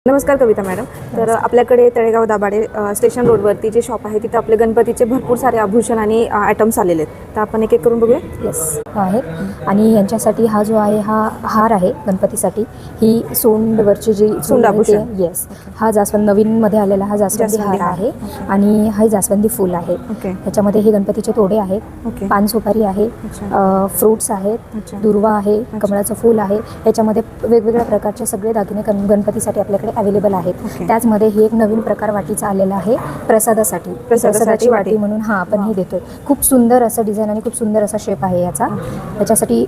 नमस्कार कविता मॅडम. तर आपल्याकडे तळेगाव दाभाडे स्टेशन रोडवरती जे शॉप आहे तिथे आपले गणपतीचे भरपूर सारे आभूषण आणि आयटम्स आलेले आहेत. तर आपण एक एक करून बघूया. येस आहेत. आणि यांच्यासाठी हा जो आहे हा हार आहे गणपतीसाठी. ही सोंडवरची जी सोंड आभूषण. येस, हा जास्वंद नवीनमध्ये आलेला हा जास्वंदी हार आहे. आणि हा जास्वंदी फूल आहे. ओके ह्याच्यामध्ये हे गणपतीचे तोडे आहेत, ओके पान सुपारी आहे, फ्रूट्स आहेत, दुर्वा आहे, कमळाचं फूल आहे. ह्याच्यामध्ये वेगवेगळ्या प्रकारचे सगळे दागिने गणपतीसाठी आपल्याकडे अवेलेबल आहेत. त्याचमध्ये हे एक नवीन प्रकार वाटीचा आलेला आहे प्रसादासाठी वाटी म्हणून हा आपण हे देतोय. खूप सुंदर असं डिझाईन आणि खूप सुंदर असा शेप आहे याचा. त्याच्यासाठी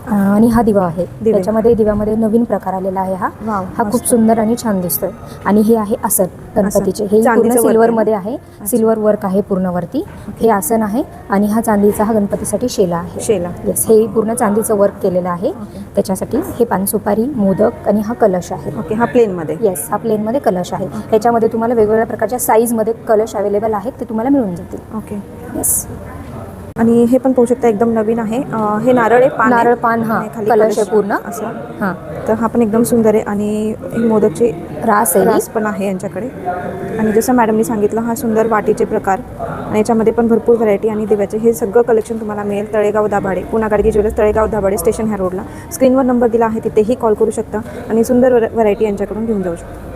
आणि हा दिवा आहे. त्याच्यामध्ये दिव्यामध्ये नवीन प्रकार आलेला आहे. हा खूप सुंदर आणि छान दिसतोय. आणि हे आहे आसन गणपतीचे. हे पूर्ण सिल्वरमध्ये आहे. सिल्वर वर्क आहे पूर्णवरती. हे आसन आहे. आणि हा चांदीचा हा गणपतीसाठी शेला आहे. येस, हे पूर्ण चांदीचं वर्क केलेलं आहे. त्याच्यासाठी हे पानसुपारी, मोदक आणि हा कलश आहे. ओके, हा प्लेनमध्ये. येस, हा प्लेनमध्ये कलश आहे. ह्याच्यामध्ये तुम्हाला वेगवेगळ्या प्रकारच्या साईजमध्ये कलश अवेलेबल आहेत. ते तुम्हाला मिळून जातील. Okay, yes. आणि हे पण पाहू शकता एकदम नवीन आहे. हे नारळ आहे, नारळ पान, हा कलश आहे पूर्ण असं. हां, तर हा पण एकदम सुंदर आहे. आणि हे मोदकचे रास आहे. रास पण आहे यांच्याकडे. आणि जसं मॅडमनी सांगितलं हा सुंदर वाटीचे प्रकार आणि याच्यामध्ये पण भरपूर व्हरायटी आणि दिव्याचे हे सगळं कलेक्शन तुम्हाला मिळेल तळेगाव दाभाडे, पुन्हा गाडगे ज्वेलर्स, तळेगाव दाभाडे स्टेशन ह्या रोडला. स्क्रीनवर नंबर दिला आहे, तिथेही कॉल करू शकता आणि सुंदर व्हरायटी यांच्याकडून घेऊन जाऊ शकता.